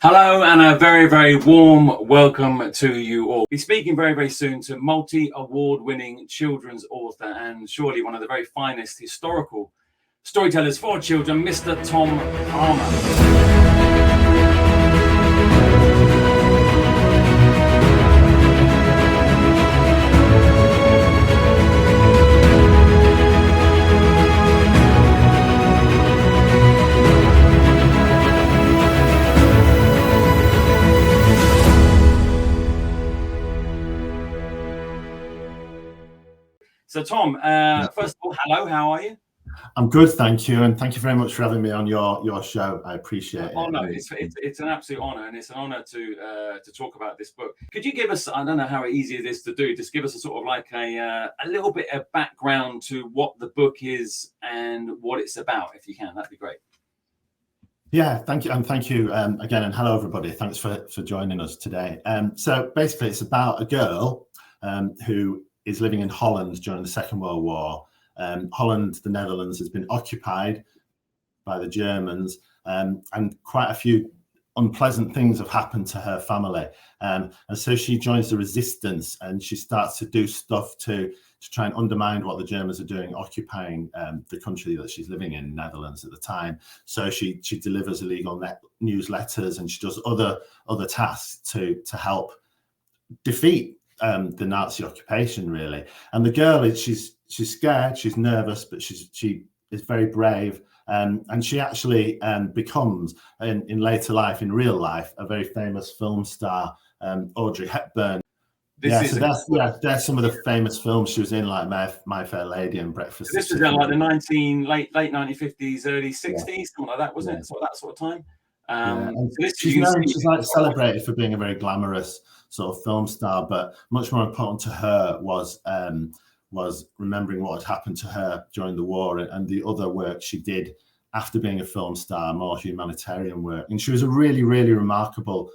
Hello and a very, very warm welcome to you all. We'll be speaking very, very soon to multi-award-winning children's author and surely one of the very finest historical storytellers for children, Mr. Tom Palmer. So Tom, first of all, hello, how are you? I'm good, thank you, and thank you very much for having me on your show. I appreciate it. Oh no, it's an absolute honor, and it's an honor to talk about this book. Could you give us, I don't know how easy it is to do, just give us a sort of like a little bit of background to what the book is and what it's about, if you can, that'd be great. Yeah, thank you, and thank you again, and hello everybody. Thanks for joining us today. So basically, it's about a girl who is living in Holland during the Second World War. Holland, the Netherlands, has been occupied by the Germans, and quite a few unpleasant things have happened to her family. And so she joins the resistance, and she starts to do stuff to try and undermine what the Germans are doing, occupying the country that she's living in, Netherlands at the time. So she delivers illegal newsletters, and she does other tasks to help defeat the Nazi occupation, really. And the girl she's scared, she's nervous, but she is very brave, and she actually becomes in later life, in real life, a very famous film star, Audrey Hepburn. There's some of the famous films she was in, like My Fair Lady and Breakfast. This was like the late 1950s, early 60s, something like that, wasn't it? So that sort of time. She's like celebrated for being a very glamorous sort of film star, but much more important to her was remembering what had happened to her during the war and the other work she did after being a film star, more humanitarian work. And she was a really, really remarkable,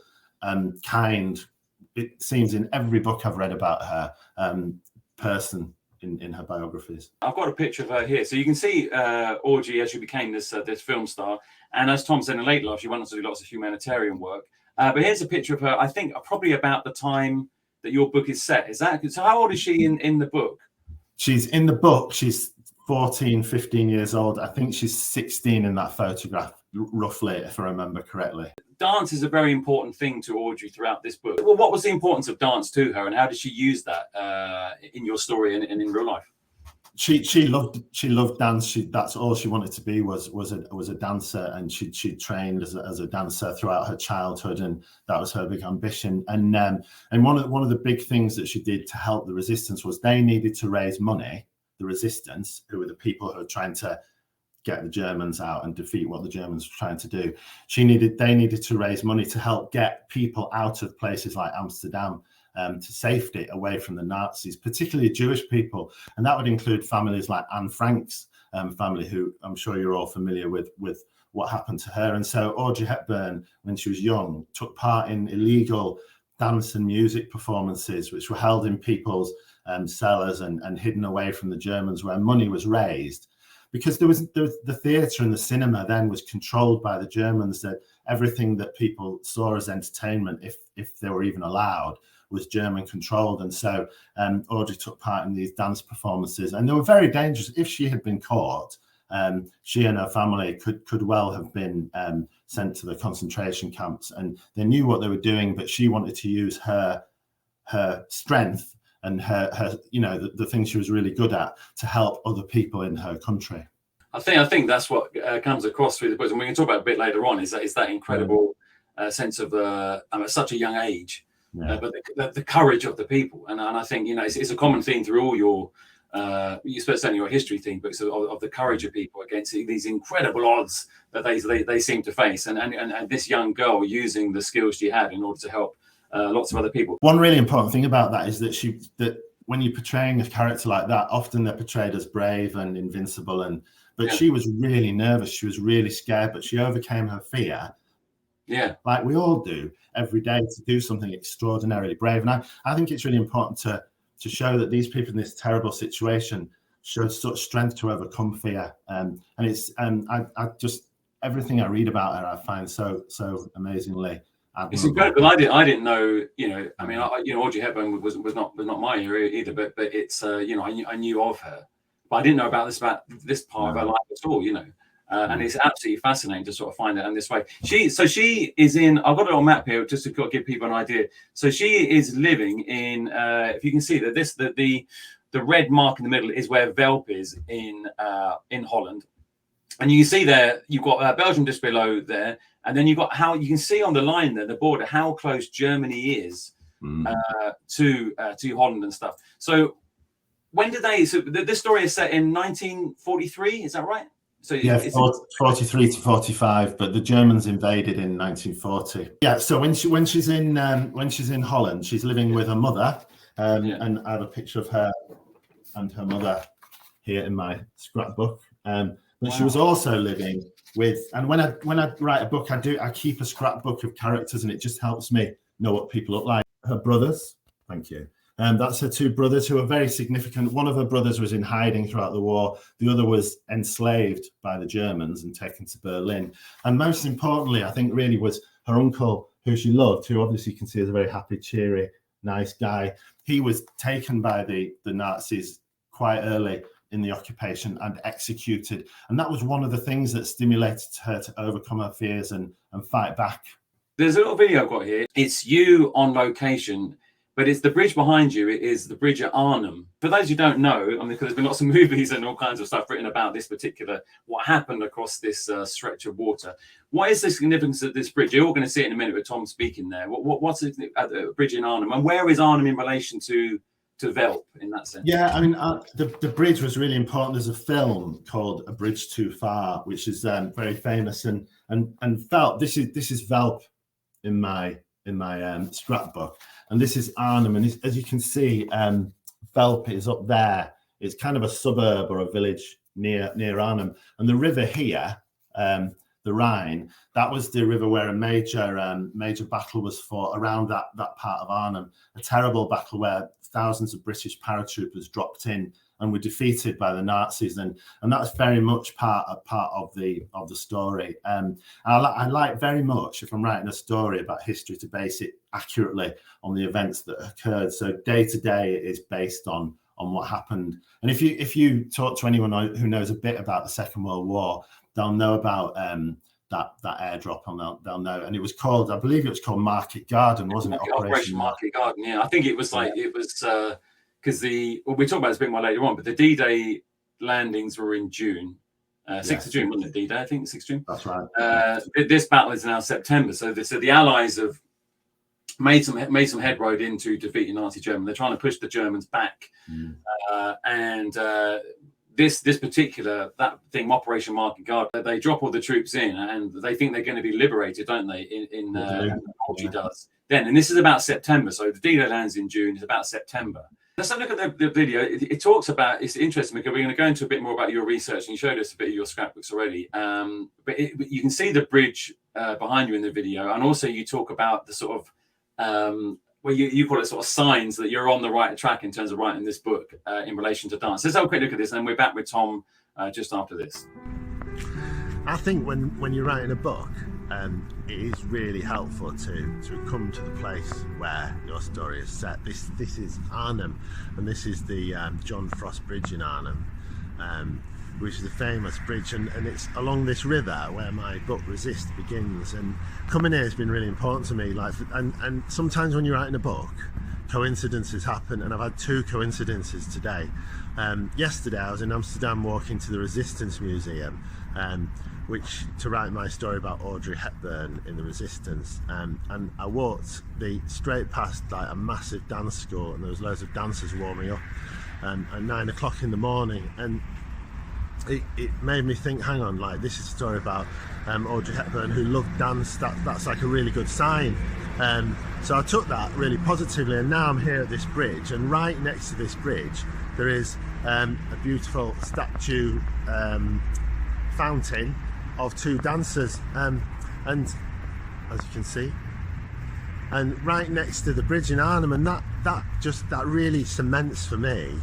kind, it seems in every book I've read about her, person in her biographies. I've got a picture of her here. So you can see Audrey as she became this film star. And as Tom said in later life, she went on to do lots of humanitarian work. But here's a picture of her, I think probably about the time that your book is set. Is that so? How old is she in the book? She's in the book. She's 14, 15 years old. I think she's 16 in that photograph, roughly, if I remember correctly. Dance is a very important thing to Audrey throughout this book. Well, what was the importance of dance to her, and how did she use that in your story and in real life? She loved dance. That's all she wanted to be was a dancer, and she trained as a dancer throughout her childhood, and that was her big ambition. And one of the big things that she did to help the resistance was they needed to raise money. The resistance, who were the people who were trying to get the Germans out and defeat what the Germans were trying to do. They needed to raise money to help get people out of places like Amsterdam to safety, away from the Nazis, particularly Jewish people. And that would include families like Anne Frank's family, who I'm sure you're all familiar with what happened to her. And so Audrey Hepburn, when she was young, took part in illegal dance and music performances, which were held in people's cellars and hidden away from the Germans, where money was raised. Because there was the theatre and the cinema then was controlled by the Germans, that everything that people saw as entertainment, if they were even allowed, was German controlled. And so Audrey took part in these dance performances, and they were very dangerous. If she had been caught, she and her family could well have been sent to the concentration camps, and they knew what they were doing, but she wanted to use her strength and her the things she was really good at to help other people in her country. I think that's what comes across through the book, and we can talk about it a bit later on. Is that incredible sense of at such a young age, but the courage of the people, and I think it's a common theme through all your certainly your history theme books of the courage of people against these incredible odds that they seem to face, and this young girl using the skills she had in order to help lots of other people. One really important thing about that is that when you're portraying a character like that, often they're portrayed as brave and invincible, but she was really nervous. She was really scared, but she overcame her fear. Yeah, like we all do every day, to do something extraordinarily brave. And I think it's really important to show that these people in this terrible situation showed such strength to overcome fear. And it's I just everything I read about her, I find so amazingly It's incredible. I didn't know. I mean, Audrey Hepburn was not my area either. But it's I knew of her, but I didn't know about this part of her life at all. And it's absolutely fascinating to sort of find out in this way. She is in. I've got it on a map here just to give people an idea. So she is living in. If you can see that the red mark in the middle is where Velp is in Holland. And you can see there, you've got Belgium just below there, and then you've got how you can see on the line there, the border, how close Germany is to Holland and stuff. So when did they? So this story is set in 1943. Is that right? So yeah, 43 to 45, but the Germans invaded in 1940. Yeah. So when she's in Holland, she's living with her mother, and I have a picture of her and her mother here in my scrapbook. But she was also living with, and when I write a book, I keep a scrapbook of characters, and it just helps me know what people look like. Her brothers, thank you. That's her two brothers who are very significant. One of her brothers was in hiding throughout the war. The other was enslaved by the Germans and taken to Berlin. And most importantly, I think really was her uncle, who she loved, who obviously you can see is a very happy, cheery, nice guy. He was taken by the Nazis quite early in the occupation and executed. And that was one of the things that stimulated her to overcome her fears and fight back. There's a little video I've got here. It's you on location, but it's the bridge behind you. It is the bridge at Arnhem. For those who don't know, I mean, because there's been lots of movies and all kinds of stuff written about this particular, what happened across this stretch of water. What is the significance of this bridge? You're all going to see it in a minute with Tom speaking there. What's the bridge in Arnhem? And where is Arnhem in relation to Velp in that sense? Yeah, I mean, the bridge was really important. There's a film called A Bridge Too Far, which is very famous, and Velp. This is Velp in my scrapbook, and this is Arnhem. And as you can see, Velp is up there. It's kind of a suburb or a village near Arnhem, and the river here, the Rhine, that was the river where a major battle was fought around that part of Arnhem. A terrible battle where thousands of British paratroopers dropped in and were defeated by the Nazis, and that's very much part of the story. I like very much, if I'm writing a story about history, to base it accurately on the events that occurred. So day to day it is based on what happened. And if you talk to anyone who knows a bit about the Second World War, they'll know about that airdrop, and they'll know. And it was called, I believe it was called Market Garden, wasn't it? Operation Market Garden. Yeah, I think it was because we talk about this a bit more later on, but the D-Day landings were in June, 6th of June, wasn't it? D-Day, I think 6th of June. That's right. This battle is now September, so the Allies have made some headroad into defeating Nazi Germany. They're trying to push the Germans back, This particular that thing, Operation Market Garden, they drop all the troops in, and they think they're going to be liberated, don't they? Audrey does then, and this is about September. So the D-Day lands in June. It's about September. Let's have a look at the video. It talks about. It's interesting because we're going to go into a bit more about your research, and you showed us a bit of your scrapbooks already. But you can see the bridge behind you in the video, and also you talk about the sort of. Well, you call it sort of signs that you're on the right track in terms of writing this book in relation to dance. Let's have a quick look at this, and then we're back with Tom just after this. I think when you're writing a book, it is really helpful to come to the place where your story is set. This is Arnhem, and this is the John Frost Bridge in Arnhem, which is a famous bridge, and it's along this river where my book Resist begins. And coming here has been really important to me. And sometimes when you're writing a book, coincidences happen, and I've had two coincidences today. Yesterday I was in Amsterdam walking to the Resistance Museum, to write my story about Audrey Hepburn in the Resistance, and I walked straight past like a massive dance school, and there was loads of dancers warming up at 9 o'clock in the morning, and it made me think, hang on, like this is a story about Audrey Hepburn who loved dance. That's like a really good sign. So I took that really positively, and now I'm here at this bridge, and right next to this bridge there is a beautiful statue fountain of two dancers, and as you can see, and right next to the bridge in Arnhem, and that really cements for me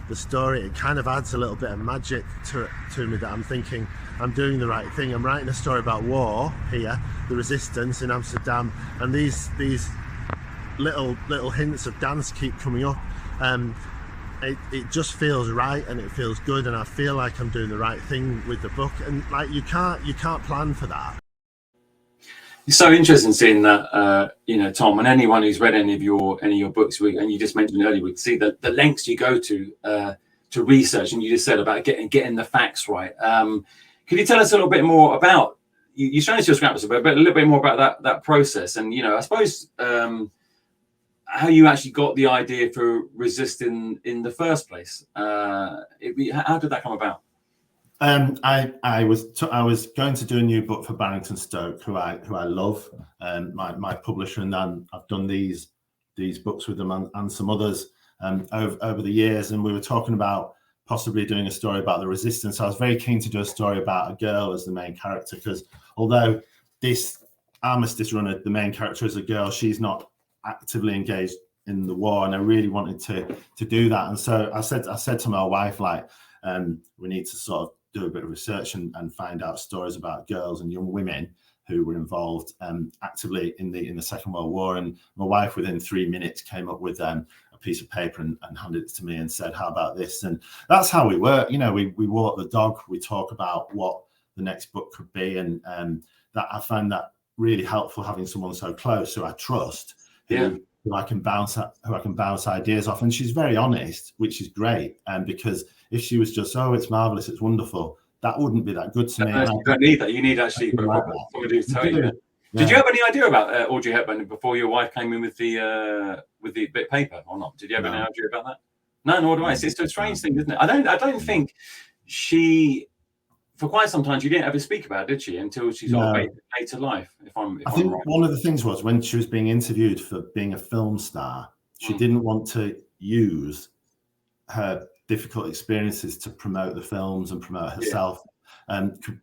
the story, it kind of adds a little bit of magic to me, that I'm thinking I'm doing the right thing. I'm writing a story about war here, the resistance in Amsterdam, and these little hints of dance keep coming up. It just feels right, and it feels good, and I feel like I'm doing the right thing with the book. And like, you can't plan for that. It's so interesting seeing that, Tom, and anyone who's read any of your books, and you just mentioned earlier, we can see the lengths you go to research, and you just said about getting the facts right. Could you tell us a little bit more about, you showed us your scraps, but a little bit more about that process, and I suppose how you actually got the idea for Resisting in the first place? How did that come about? I was going to do a new book for Barrington Stoke, who I love, my publisher, and then I've done these books with them and some others over the years, and we were talking about possibly doing a story about the resistance. I was very keen to do a story about a girl as the main character, because although this armistice runner, the main character is a girl, she's not actively engaged in the war, and I really wanted to do that. And so I said to my wife, like, we need to sort of do a bit of research and find out stories about girls and young women who were involved actively in the Second World War. And my wife, within 3 minutes, came up with a piece of paper and handed it to me and said, "How about this?" And that's how we work. We walk the dog. We talk about what the next book could be, and that I find that really helpful, having someone so close who I trust, who I can bounce ideas off. And she's very honest, which is great. Because if she was just, "Oh, it's marvelous, it's wonderful," that wouldn't be that good to me. You don't need that. You need actually somebody to tell you. Yeah. Did you have any idea about Audrey Hepburn before your wife came in with the bit of paper, or not? Did you have any idea about that? No, nor do I. It's a strange thing, isn't it? I don't think she, for quite some time, she didn't ever speak about it, did she? Until she sort of made to life. I think right. One of the things was, when she was being interviewed for being a film star, she didn't want to use her difficult experiences to promote the films and promote herself.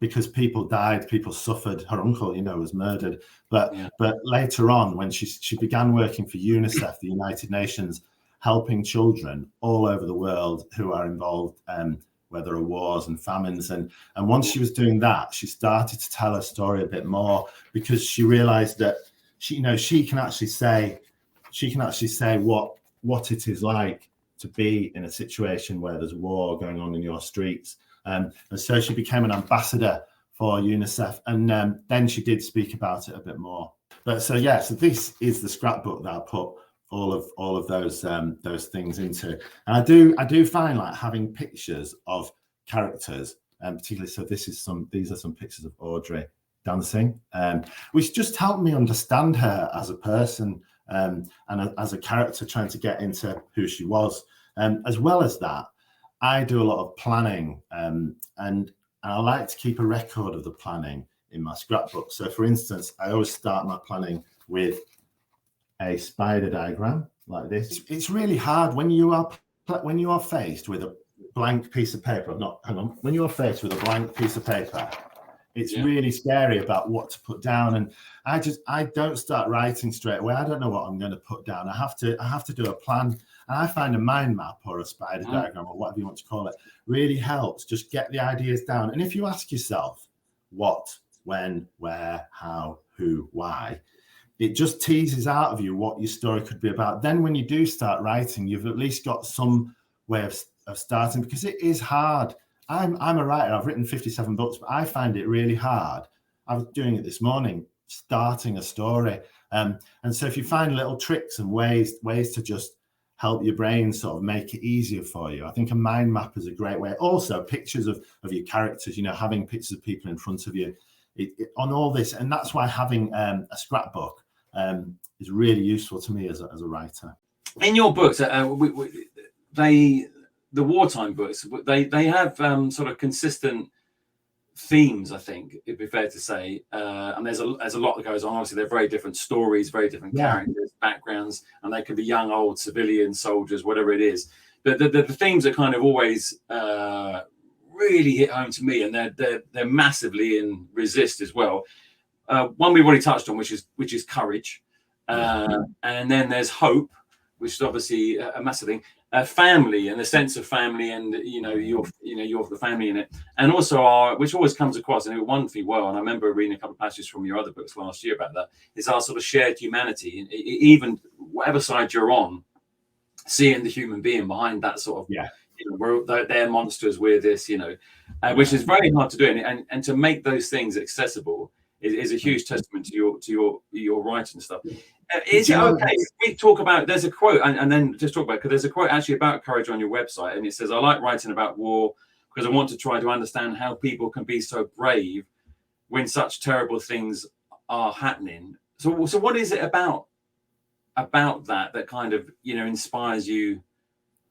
Because people died, people suffered. Her uncle, was murdered. But later on, when she began working for UNICEF, the United Nations, helping children all over the world who are involved, where there are wars and famines, and once she was doing that, she started to tell her story a bit more, because she realized that she can actually say what it is like to be in a situation where there's war going on in your streets. And so she became an ambassador for UNICEF, and then she did speak about it a bit more. But so this is the scrapbook that I put all of those things into. And I do find, like, having pictures of characters, and particularly, so these are some pictures of Audrey dancing, which just helped me understand her as a person, and as a character, trying to get into who she was. As well as that, I do a lot of planning, and I like to keep a record of the planning in my scrapbook. So, for instance, I always start my planning with a spider diagram like this. It's really hard when you are faced with a blank piece of paper. When you are faced with a blank piece of paper, it's really scary about what to put down. And I don't start writing straight away. I don't know what I'm going to put down. I have to do a plan. And I find a mind map or a spider diagram, or whatever you want to call it, really helps just get the ideas down. And if you ask yourself what, when, where, how, who, why, it just teases out of you what your story could be about. Then when you do start writing, you've at least got some way of starting, because it is hard. I'm a writer. I've written 57 books, but I find it really hard. I was doing it this morning, starting a story. And so if you find little tricks and ways to just help your brain sort of make it easier for you, I think a mind map is a great way. Also, pictures of your characters, having pictures of people in front of you on all this. And that's why having a scrapbook is really useful to me as a writer. In your books, the wartime books, they have sort of consistent themes, I think it'd be fair to say, and there's a lot that goes on. Obviously, they're very different stories, very different characters, backgrounds, and they could be young, old, civilian, soldiers, whatever it is. But the themes are kind of always really hit home to me, and they're massively in Resist as well. One we've already touched on, which is courage, and then there's hope, which is obviously a massive thing. family and the sense of family, and you're the family in it, and also which always comes across, and it wonderfully well. And I remember reading a couple of passages from your other books last year about that. Is our sort of shared humanity, and even whatever side you're on, seeing the human being behind that sort of they're monsters, we're this, which is very hard to do, and to make those things accessible is a huge testament to your writing stuff. Is it okay if we talk about, there's a quote, and then just talk about, because there's a quote actually about courage on your website, and it says, I like writing about war because I want to try to understand how people can be so brave when such terrible things are happening. So what is it about that kind of, inspires you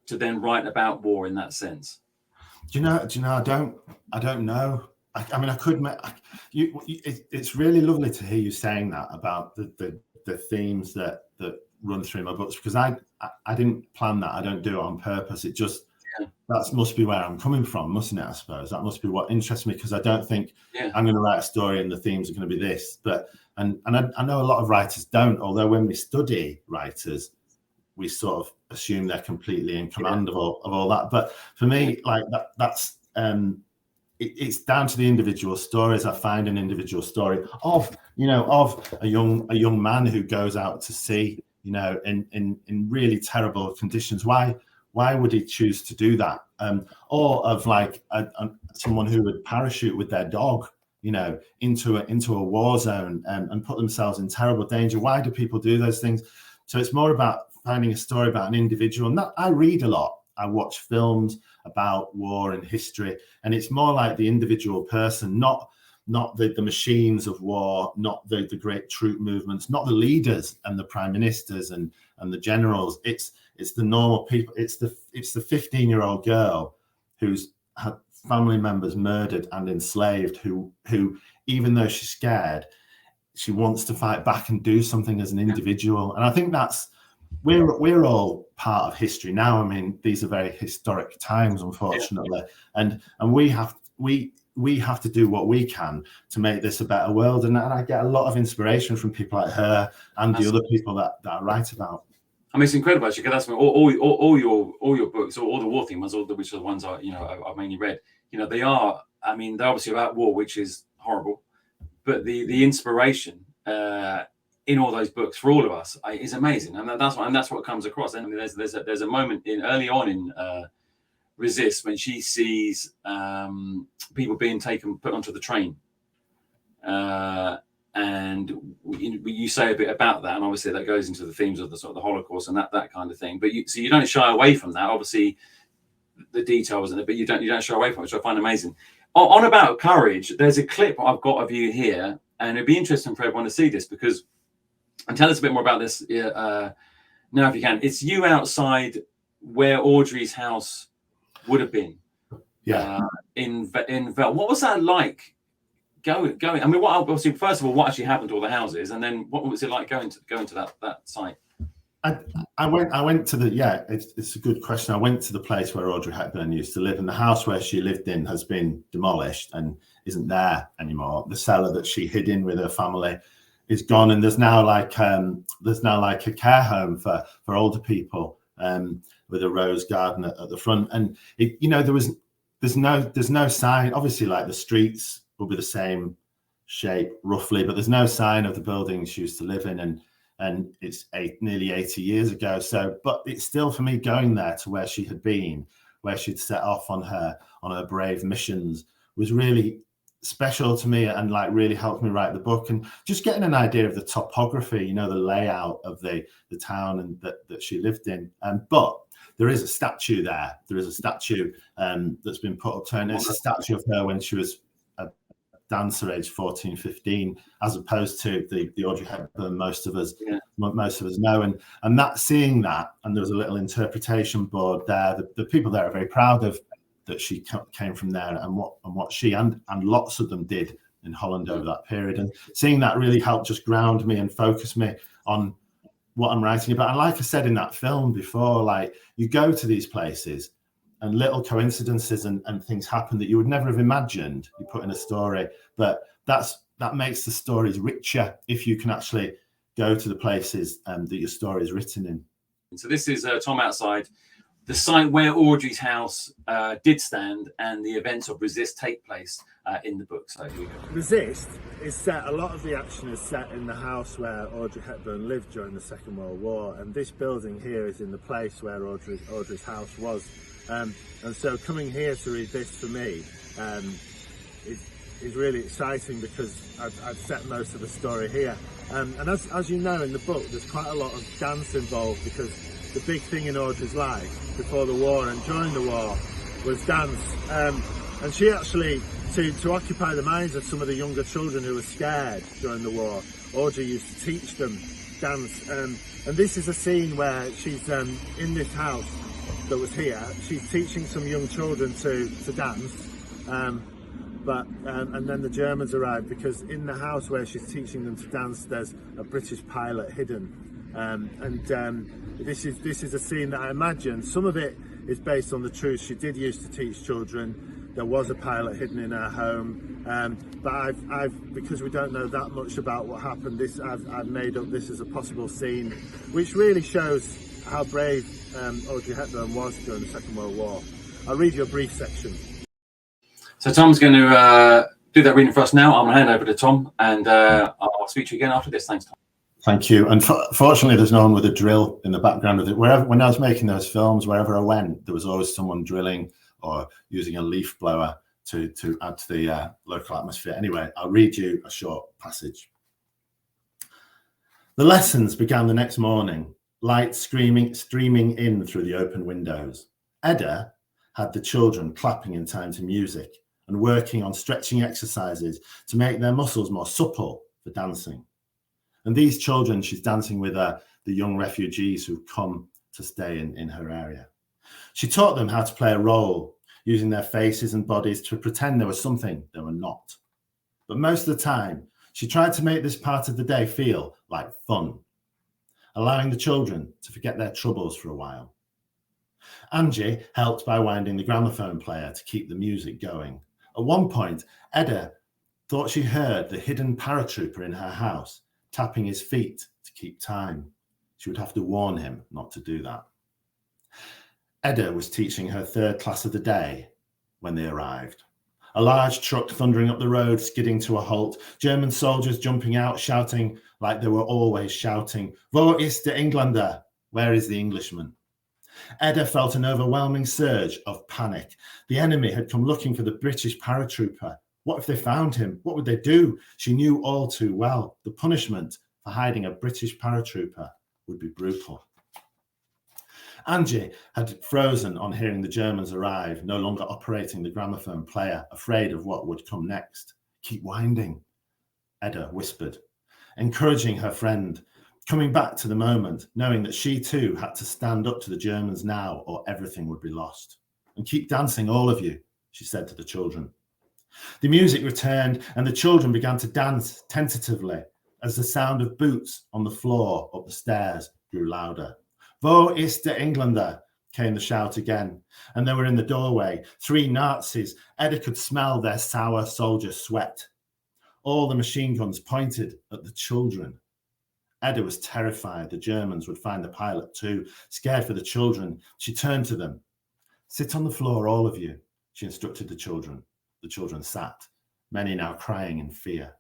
to then write about war in that sense? Do you know, I don't know. I mean, I could. It's really lovely to hear you saying that about the themes that run through my books, because I didn't plan that. I don't do it on purpose. It just that must be where I'm coming from, mustn't it? I suppose that must be what interests me, because I don't think I'm going to write a story and the themes are going to be this. But and I know a lot of writers don't. Although when we study writers, we sort of assume they're completely in command of all that. But for me, like that's. It's down to the individual stories. I find an individual story of a young man who goes out to sea, in really terrible conditions. Why would he choose to do that? Or of like someone who would parachute with their dog, into a war zone and put themselves in terrible danger. Why do people do those things? So it's more about finding a story about an individual. And that I read a lot. I watch films about war and history, and it's more like the individual person, not the machines of war, not the great troop movements, not the leaders and the prime ministers and the generals. It's the normal people. It's the 15-year-old girl who's had family members murdered and enslaved, who even though she's scared, she wants to fight back and do something as an individual. And I think that's we're all part of history now. I mean, these are very historic times, unfortunately, and we have to do what we can to make this a better world. And I get a lot of inspiration from people like her and the other people that I write about. I mean, it's incredible actually, because that's all your books, all the war themes, which are the ones I've mainly read. They are. I mean, they're obviously about war, which is horrible, but the inspiration in all those books for all of us is amazing, and that's what comes across. And I mean, there's a moment early on in Resist when she sees people being put onto the train, and you say a bit about that, and obviously that goes into the themes of the sort of the Holocaust and that kind of thing. But you don't shy away from that. Obviously, the details in it, but you don't shy away from it, which I find amazing. On about courage, there's a clip I've got of you here, and it'd be interesting for everyone to see this, because. And tell us a bit more about this now, if you can. It's you outside where Audrey's house would have been. In Vel. What was that like? Going. I mean, obviously, first of all, what actually happened to all the houses, and then what was it like going to that site? I went to the it's a good question. I went to the place where Audrey Hepburn used to live, and the house where she lived in has been demolished and isn't there anymore. The cellar that she hid in with her family is gone, and there's now like a care home for older people with a rose garden at the front. And there's no sign. Obviously, like the streets will be the same shape roughly, but there's no sign of the buildings she used to live in, and it's nearly 80 years ago. So, but it's still, for me, going there to where she had been, where she'd set off on her brave missions, was really special to me, and like really helped me write the book. And just getting an idea of the topography, the layout of the town and that she lived in. But there is a statue there. There is a statue that's been put up to her, and it's a statue of her when she was a dancer, age 14, 15, as opposed to the Audrey Hepburn most of us know. And that, seeing that, and there was a little interpretation board there. The people there are very proud of that she came from there, and what she and lots of them did in Holland over that period. And seeing that really helped just ground me and focus me on what I'm writing about. And like I said in that film before, like, you go to these places and little coincidences and things happen that you would never have imagined you put in a story. But that makes the stories richer if you can actually go to the places that your story is written in. So this is Tom outside the site where Audrey's house did stand and the events of Resist take place in the book. So here we go. Resist is set, a lot of the action is set in the house where Audrey Hepburn lived during the Second World War, and this building here is in the place where Audrey's house was. And so coming here to read this for me is really exciting, because I've set most of the story here. And as you know, in the book, there's quite a lot of dance involved, because the big thing in Audrey's life before the war and during the war was dance. And she actually, to occupy the minds of some of the younger children who were scared during the war, Audrey used to teach them dance. And this is a scene where she's in this house that was here. She's teaching some young children to dance. And then the Germans arrived, because in the house where she's teaching them to dance, there's a British pilot hidden. This is a scene that I imagine some of it is based on the truth. She did used to teach children. There was a pilot hidden in her home, but I've because we don't know that much about what happened. I've made up this as a possible scene, which really shows how brave Audrey Hepburn was during the Second World War. I'll read you a brief section. So Tom's going to do that reading for us now. I'm going to hand over to Tom, and I'll speak to you again after this. Thanks, Tom. Thank you. And fortunately, there's no one with a drill in the background of it. When I was making those films, wherever I went, there was always someone drilling or using a leaf blower to add to the local atmosphere. Anyway, I'll read you a short passage. The lessons began the next morning, light streaming in through the open windows. Edda had the children clapping in time to music and working on stretching exercises to make their muscles more supple for dancing. And these children she's dancing with are the young refugees who've come to stay in her area. She taught them how to play a role, using their faces and bodies to pretend they were something they were not. But most of the time, she tried to make this part of the day feel like fun, allowing the children to forget their troubles for a while. Angie helped by winding the gramophone player to keep the music going. At one point, Edda thought she heard the hidden paratrooper in her house tapping his feet to keep time. She would have to warn him not to do that. Edda was teaching her third class of the day when they arrived. A large truck thundering up the road, skidding to a halt, German soldiers jumping out, shouting like they were always shouting, "Wo ist der Engländer?" Where is the Englishman? Edda felt an overwhelming surge of panic. The enemy had come looking for the British paratrooper. What if they found him? What would they do? She knew all too well. The punishment for hiding a British paratrooper would be brutal. Angie had frozen on hearing the Germans arrive, no longer operating the gramophone player, afraid of what would come next. "Keep winding," Edda whispered, encouraging her friend, coming back to the moment, knowing that she too had to stand up to the Germans now or everything would be lost. "And keep dancing, all of you," she said to the children. The music returned and the children began to dance tentatively as the sound of boots on the floor up the stairs grew louder. "Wo ist der Engländer?" came the shout again, and they were in the doorway. 3 Nazis. Edda could smell their sour soldier sweat. All the machine guns pointed at the children. Edda was terrified the Germans would find the pilot too. Scared for the children, she turned to them. "Sit on the floor, all of you," she instructed the children. The children sat, many now crying in fear.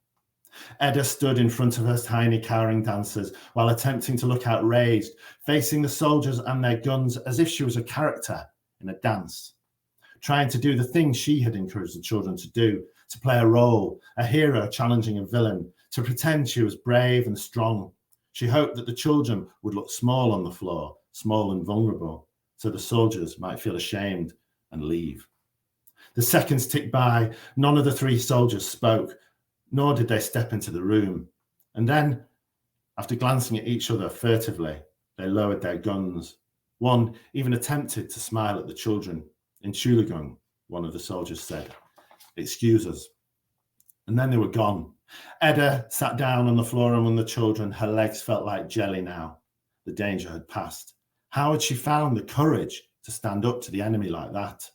Edda stood in front of her tiny cowering dancers while attempting to look outraged, facing the soldiers and their guns as if she was a character in a dance, trying to do the things she had encouraged the children to do, to play a role, a hero challenging a villain, to pretend she was brave and strong. She hoped that the children would look small on the floor, small and vulnerable, so the soldiers might feel ashamed and leave. The seconds ticked by. None of the 3 soldiers spoke, nor did they step into the room. And then, after glancing at each other furtively, they lowered their guns. One even attempted to smile at the children. "Entschuldigung," one of the soldiers said. "Excuse us." And then they were gone. Edda sat down on the floor among the children. Her legs felt like jelly now. The danger had passed. How had she found the courage to stand up to the enemy like that?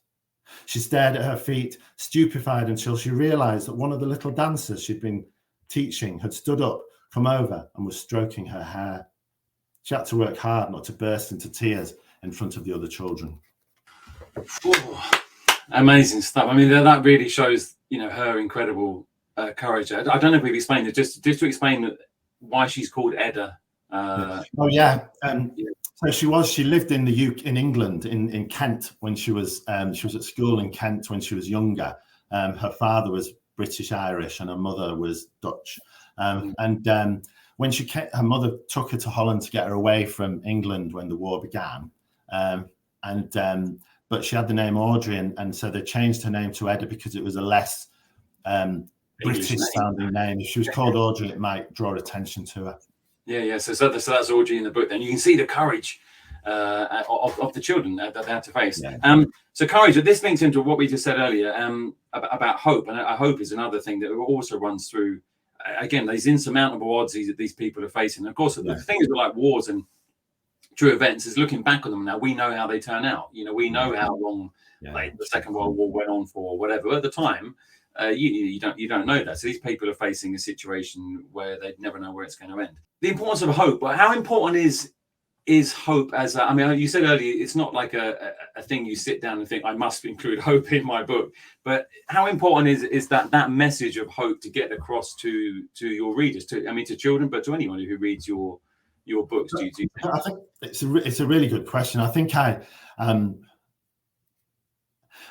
She stared at her feet, stupefied, until she realized that one of the little dancers she'd been teaching had stood up, come over, and was stroking her hair. She had to work hard not to burst into tears in front of the other children. Ooh, amazing stuff. I mean, that really shows, her incredible courage. I don't know if we've explained it, just to explain why she's called Edda. So she lived in in England, in Kent, when she was at school in Kent when she was younger. Her father was British Irish and her mother was Dutch. When she came, her mother took her to Holland to get her away from England when the war began. But she had the name Audrey, and so they changed her name to Edda because it was a less British sounding name. If she was called Audrey, it might draw attention to her. Yeah. So that's Audrey in the book. Then you can see the courage of the children that they had to face. Yeah. So courage. This links into what we just said earlier about hope, and hope is another thing that also runs through. Again, these insurmountable odds that these people are facing. And of course, the things with like wars and true events is looking back on them now. We know how they turn out. We know how long the Second World War went on for, or whatever. At the time, you don't know that. So these people are facing a situation where they never know where it's going to end. The importance of hope. But how important is hope as I mean, you said earlier, it's not like a thing you sit down and think, I must include hope in my book. But how important is that message of hope to get across to your readers, to children, but to anyone who reads your books? Do you think? I think it's a really good question. I think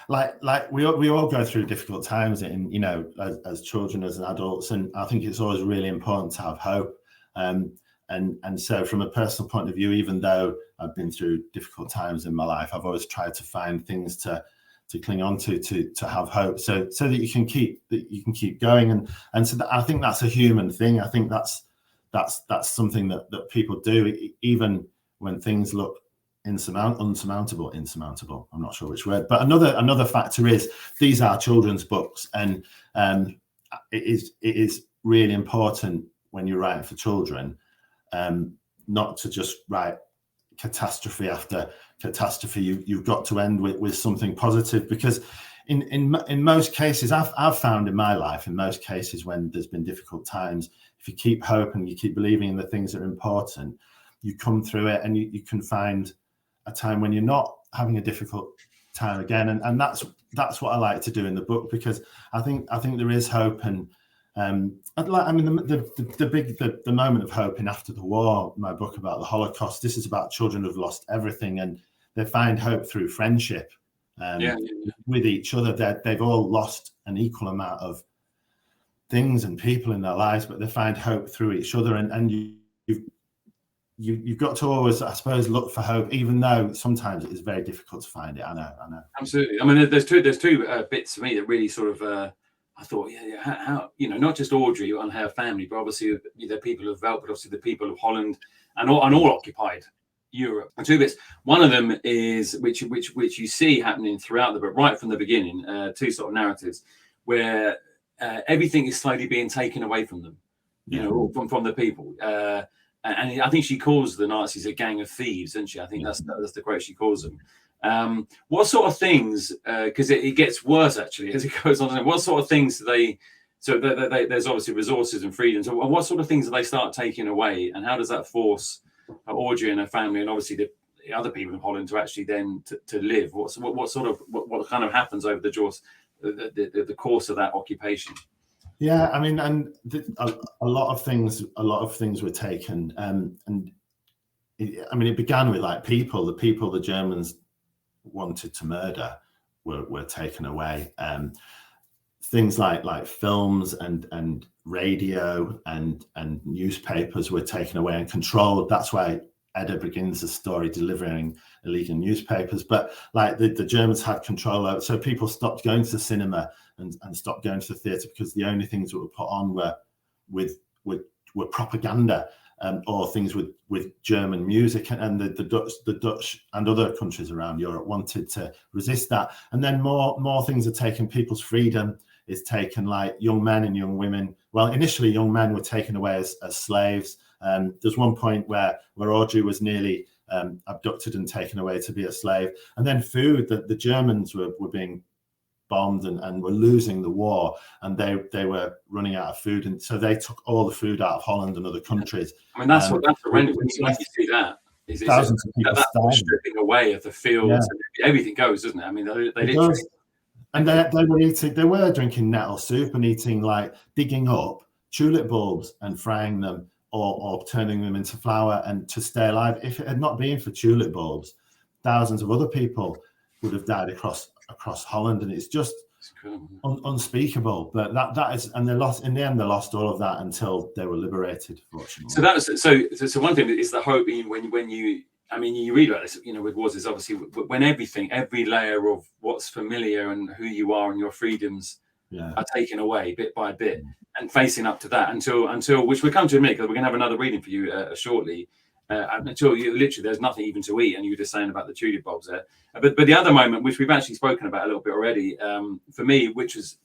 like we all go through difficult times as children, as adults, and I think it's always really important to have hope. And so from a personal point of view, even though I've been through difficult times in my life, I've always tried to find things to cling on to have hope, so that you can keep going. And so I think that's a human thing. I think that's something that people do, even when things look unsurmountable. I'm not sure which word, but another factor is these are children's books, and it is really important when you're writing for children, not to just write catastrophe after catastrophe. You've got to end with something positive, because in most cases, I've found in my life, in most cases when there's been difficult times, if you keep hope and you keep believing in the things that are important, you come through it, and you can find a time when you're not having a difficult time again. And that's what I like to do in the book, because I think there is hope. And the moment of hope in After the War, my book about the Holocaust, this is about children who've lost everything, and they find hope through friendship with each other. They've all lost an equal amount of things and people in their lives, but they find hope through each other. And you've got to always, I suppose, look for hope, even though sometimes it is very difficult to find it. I know. Absolutely. I mean, there's two bits for me that really sort of I thought, how not just Audrey and her family, but obviously the people of Veldt, but obviously the people of Holland and all occupied Europe. And two bits. One of them is which you see happening throughout the book, right from the beginning. Two sort of narratives where everything is slowly being taken away from them, from the people. And I think she calls the Nazis a gang of thieves, isn't she? I think that's the quote she calls them. What sort of things, because it gets worse actually as it goes on, what sort of things do they, so there's obviously resources and freedom, so what sort of things do they start taking away, and how does that force Audrey and her family and obviously the other people in Holland to actually then to live? What kind of happens over the course of that occupation? Yeah, I mean, and a lot of things were taken, and it began with like the people the Germans wanted to murder were taken away. Things like films and radio and newspapers were taken away and controlled. That's why Edda begins the story delivering illegal newspapers. But like the Germans had control over, so people stopped going to the cinema and stopped going to the theatre, because the only things that were put on were propaganda. Or things with German music, and the Dutch and other countries around Europe wanted to resist that. And then more things are taken. People's freedom is taken, like young men and young women. Well, initially young men were taken away as slaves. There's one point where Audrey was nearly abducted and taken away to be a slave. And then food, the Germans were being bombed and were losing the war, and they were running out of food, and so they took all the food out of Holland and other countries. I mean, that's horrendous when you see that. thousands of people that stripping away of the fields, and everything goes, doesn't it? I mean, they literally. And they were drinking nettle soup and eating, like, digging up tulip bulbs and frying them or turning them into flour and to stay alive. If it had not been for tulip bulbs, thousands of other people would have died across Holland, and it's just unspeakable. But that is, and they lost in the end. They lost all of that until they were liberated, fortunately. So that was so one thing is the hope when you. I mean, you read about this, with wars, is obviously when every layer of what's familiar and who you are and your freedoms are taken away bit by bit, and facing up to that until which we come to admit, because we're going to have another reading for you shortly, until you literally there's nothing even to eat, and you were just saying about the tulip bulbs there. But the other moment, which we've actually spoken about a little bit already, for me, which is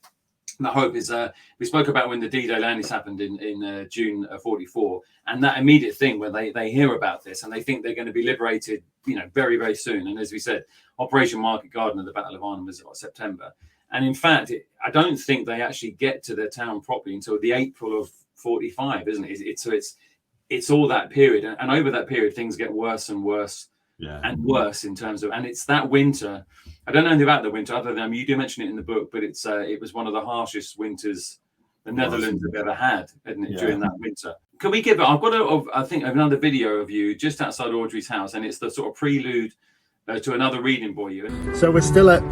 the hope, is we spoke about when the D-Day landings happened in June 44, and that immediate thing where they hear about this and they think they're going to be liberated, very, very soon. And as we said, Operation Market Garden at the Battle of Arnhem was September. And in fact, I don't think they actually get to their town properly until the April of 45, isn't it? So it's all that period. And over that period, things get worse and worse and worse in terms of, and it's that winter. I don't know anything about the winter other than you do mention it in the book, but it was one of the harshest winters the Netherlands have ever had, isn't it, during that winter? Can we give it? I've got I think another video of you just outside Audrey's house, and it's the sort of prelude to another reading for you. So we're still at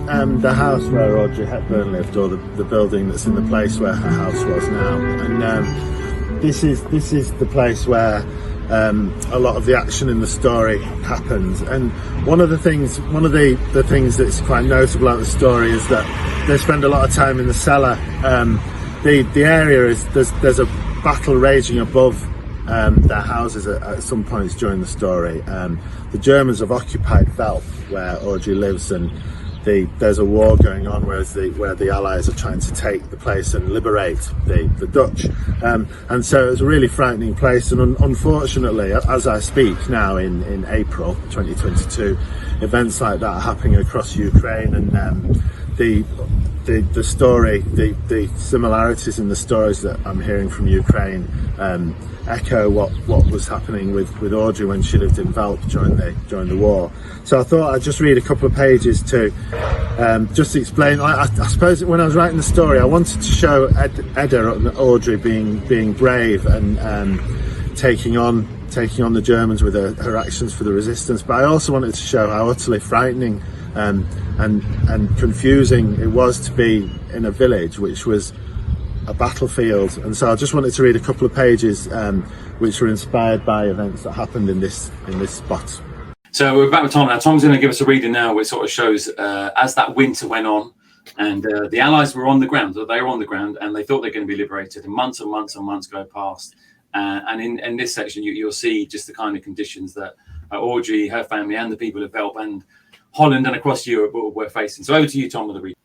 the house where Audrey Hepburn lived, or the building that's in the place where her house was now, and this is the place where a lot of the action in the story happens. And one of the things that's quite notable about the story is that they spend a lot of time in the cellar. The area is there's a battle raging above their houses at some points during the story. The Germans have occupied Velp, where Audrey lives, and there's a war going on where the Allies are trying to take the place and liberate the Dutch. And so it's a really frightening place. And unfortunately, as I speak now in April 2022, events like that are happening across Ukraine, and the story, the similarities in the stories that I'm hearing from Ukraine echo what was happening with Audrey when she lived in Velp during the war. So I thought I'd just read a couple of pages to just explain. I suppose when I was writing the story, I wanted to show Edda and Audrey being brave and taking on the Germans with her actions for the resistance. But I also wanted to show how utterly frightening and confusing it was to be in a village which was a battlefield. And so I just wanted to read a couple of pages which were inspired by events that happened in this spot. So we're back with Tom now. Tom's going to give us a reading now which sort of shows as that winter went on, and the Allies were on the ground, or they were on the ground, and they thought they were going to be liberated, and months and months and months go past. And in this section, you'll see just the kind of conditions that Audrey, her family, and the people of Velp and Holland and across Europe were facing. So over to you, Tom, with the reading.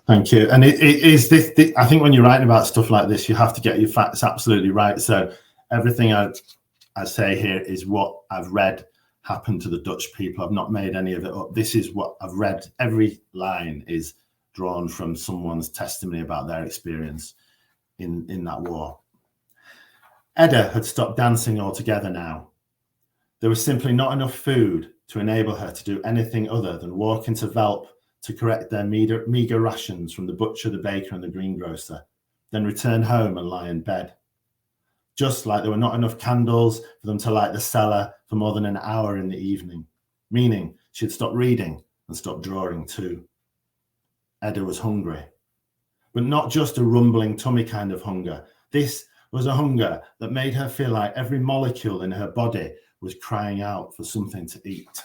Thank you. And it is this. I think when you're writing about stuff like this, you have to get your facts absolutely right. So everything I say here is what I've read happened to the Dutch people. I've not made any of it up. This is what I've read. Every line is drawn from someone's testimony about their experience in that war. Edda had stopped dancing altogether now. There was simply not enough food to enable her to do anything other than walk into Velp to correct their meagre rations from the butcher, the baker, and the greengrocer, then return home and lie in bed. Just like there were not enough candles for them to light the cellar for more than an hour in the evening, meaning she'd stopped reading and stopped drawing too. Edda was hungry, but not just a rumbling tummy kind of hunger. This was a hunger that made her feel like every molecule in her body was crying out for something to eat.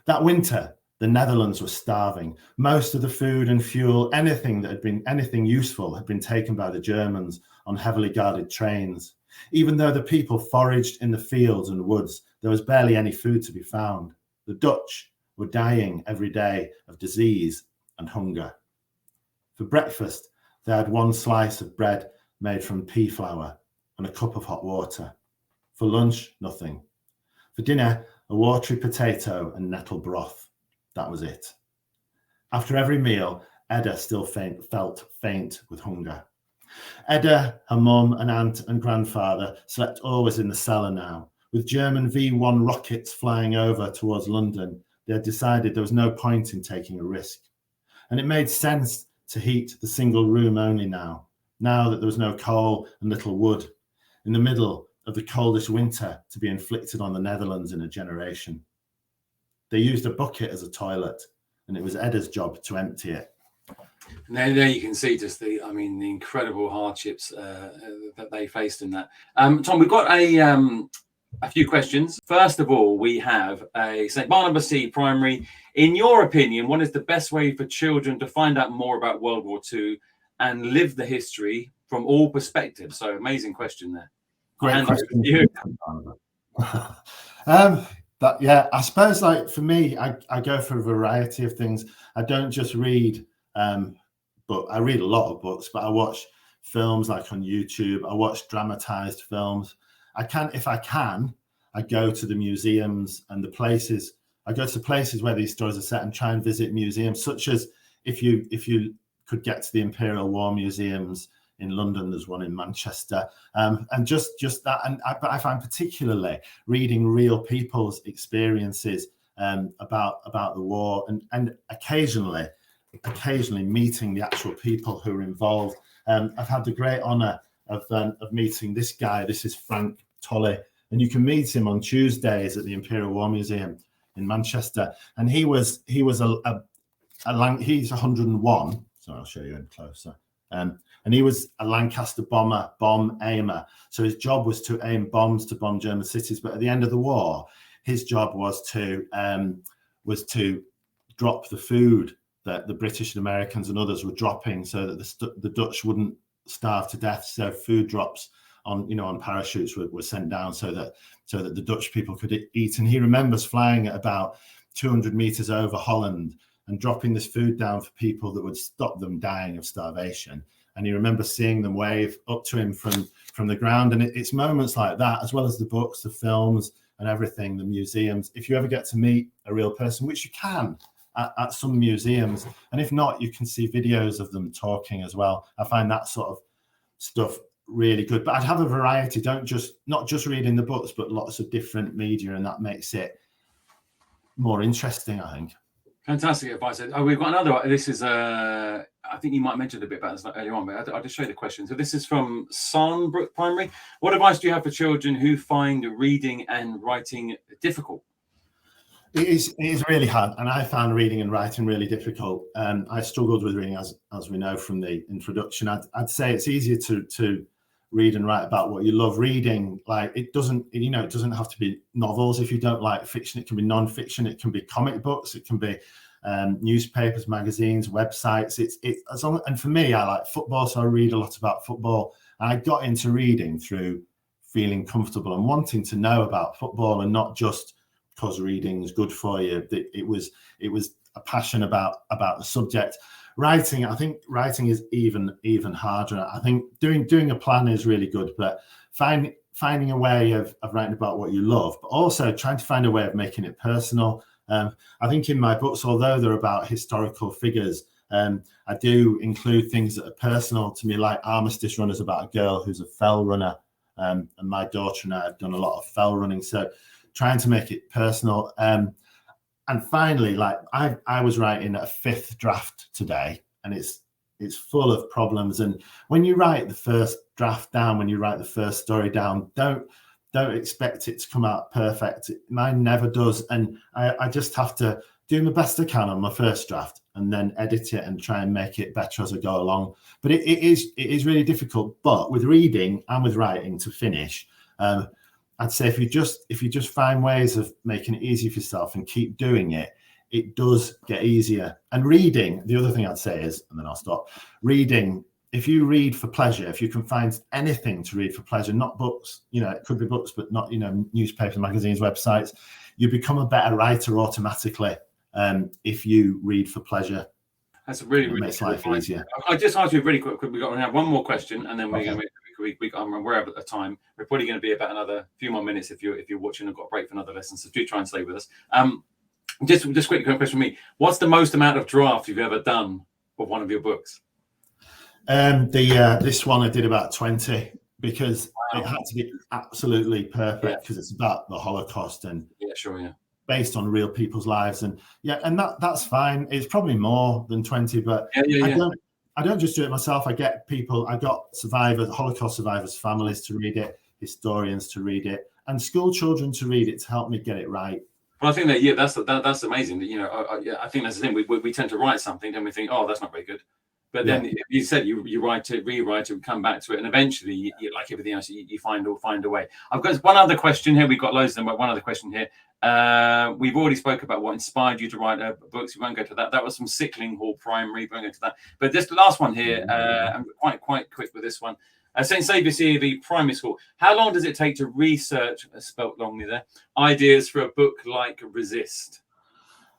That winter, the Netherlands was starving. Most of the food and fuel, anything useful, had been taken by the Germans on heavily guarded trains. Even though the people foraged in the fields and woods, there was barely any food to be found. The Dutch were dying every day of disease and hunger. For breakfast, they had one slice of bread made from pea flour and a cup of hot water. For lunch, nothing. For dinner, a watery potato and nettle broth. That was it. After every meal, Edda still felt faint with hunger. Edda, her mum and aunt and grandfather slept always in the cellar now, With German V-1 rockets flying over towards London, they had decided there was no point in taking a risk. And it made sense to heat the single room only now that there was no coal and little wood, in the middle of the coldest winter to be inflicted on the Netherlands in a generation. They used a bucket as a toilet, and it was Edda's job to empty it. And there you can see just the incredible hardships that they faced in that. Tom, we've got a few questions. First of all, we have a St. Barnabas C primary. In your opinion, what is the best way for children to find out more about World War II and live the history from all perspectives? So amazing question there. Great question. I suppose, like, for me, I go for a variety of things. I don't just read, but I read a lot of books, but I watch films like on YouTube. I watch dramatized films. If I can, I go to the museums and the places. I go to places where these stories are set and try and visit museums, such as if you could get to the Imperial War Museums in London, there's one in Manchester, and just that. But I find particularly reading real people's experiences about the war, and occasionally meeting the actual people who are involved. I've had the great honour of meeting this guy. This is Frank Tolley, and you can meet him on Tuesdays at the Imperial War Museum in Manchester. And he's 101. So I'll show you in closer. And he was a Lancaster bomb aimer. So his job was to aim bombs to bomb German cities. But at the end of the war, his job was to drop the food that the British and Americans and others were dropping, so that the Dutch wouldn't starve to death. So food drops on parachutes were sent down so that the Dutch people could eat. And he remembers flying at about 200 meters over Holland and dropping this food down for people that would stop them dying of starvation. And he remembers seeing them wave up to him from the ground. And it's moments like that, as well as the books, the films and everything, the museums. If you ever get to meet a real person, which you can at some museums, and if not, you can see videos of them talking as well. I find that sort of stuff really good. But I'd have a variety, not just reading the books, but lots of different media, and that makes it more interesting, I think. Fantastic advice. We've got another. This is, I think you might have mentioned a bit about this earlier on, but I'll just show you the question. So this is from Sarnbrook Primary. What advice do you have for children who find reading and writing difficult? It is really hard, and I found reading and writing really difficult. I struggled with reading, as we know from the introduction. I'd say it's easier to read and write about what you love. Reading, like, it doesn't have to be novels. If you don't like fiction, it can be non-fiction. It can be comic books. It can be newspapers, magazines, websites. And for me, I like football, so I read a lot about football. And I got into reading through feeling comfortable and wanting to know about football, and not just because reading is good for you. It was a passion about the subject. Writing, I think writing is even harder. I think doing a plan is really good, but finding a way of writing about what you love, but also trying to find a way of making it personal. I think in my books, although they're about historical figures, I do include things that are personal to me, like Armistice Run is about a girl who's a fell runner, and my daughter and I have done a lot of fell running, so trying to make it personal. And finally, like I was writing a 5th draft today, and it's full of problems. And when you write the first draft down, when you write the first story down, don't expect it to come out perfect. Mine never does. And I just have to do the best I can on my first draft, and then edit it and try and make it better as I go along. But it is really difficult. But with reading and with writing to finish, I'd say if you just find ways of making it easy for yourself and keep doing it, it does get easier. And reading, the other thing I'd say is, and then I'll stop, reading, if you read for pleasure, if you can find anything to read for pleasure, not books, it could be books, but not, newspapers, magazines, websites, you become a better writer automatically if you read for pleasure. That's really makes life easier. I just asked you really quick. We're going to have one more question, and then we're going to we're at the time. We're probably going to be about another few more minutes if you're watching and got a break for another lesson. So do try and stay with us. Just quick question from me. What's the most amount of draft you've ever done of one of your books? This one I did about 20. because it had to be absolutely perfect because it's about the Holocaust and based on real people's lives. And that's fine. It's probably more than 20, but I don't just do it myself. I get people, I got survivors, Holocaust survivors' families to read it, historians to read it, and school children to read it to help me get it right. Well, I think that that's amazing. That, I think that's the thing. We tend to write something and we think, oh, that's not very good. But then you said you write it, rewrite it, come back to it, and eventually, like everything else, you find a way. I've got one other question here. We've got loads of them, but one other question here. We've already spoke about what inspired you to write books. We won't go to that. That was from Sickling Hall Primary. We won't go to that. But just the last one here. I'm quite quick with this one. St. Saviour's EAV Primary School. How long does it take to research, spelt wrongly there, ideas for a book like Resist?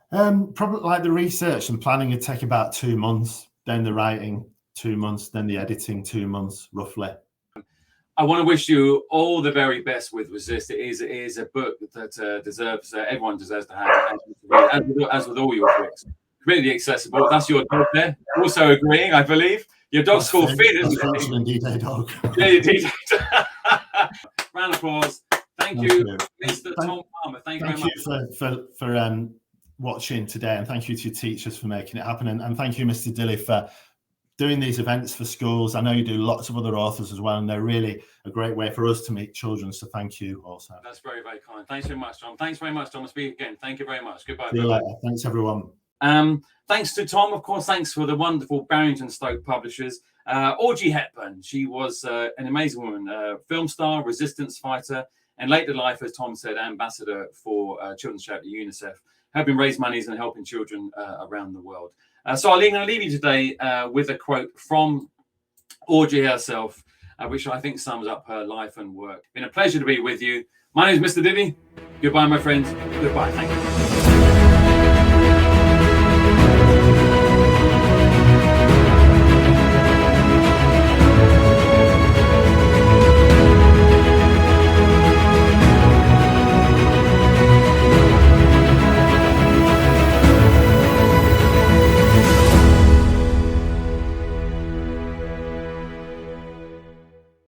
Probably like the research and planning would take about 2 months. Then the writing 2 months, then the editing 2 months, roughly. I want to wish you all the very best with Resist. It is a book that deserves, everyone deserves to have, as with all your books. Completely accessible. That's your dog there. Also agreeing, I believe. Your dog's called Finn, isn't it? An D-Day dog. Yeah, your D-Day dog. Round of applause. Thank you, Mr. Tom Palmer. Thank you very much. For watching today, and thank you to your teachers for making it happen, and thank you, Mr. Dilly, for doing these events for schools. I know you do lots of other authors as well, and they're really a great way for us to meet children, so thank you also. That's very, very kind. Thanks very much, Tom. Thanks very much, Tom. I'll speak again. Thank you very much. Goodbye. See you later. Thanks, everyone. Thanks to Tom, of course. Thanks for the wonderful Barrington Stoke publishers. Audrey Hepburn, she was an amazing woman, film star, resistance fighter, and later life, as Tom said, ambassador for Children's Charity UNICEF, helping raise monies and helping children around the world. So I'm going to leave you today with a quote from Audrey herself, which I think sums up her life and work. Been a pleasure to be with you. My name is Mr. Dilly. Goodbye, my friends. Goodbye. Thank you.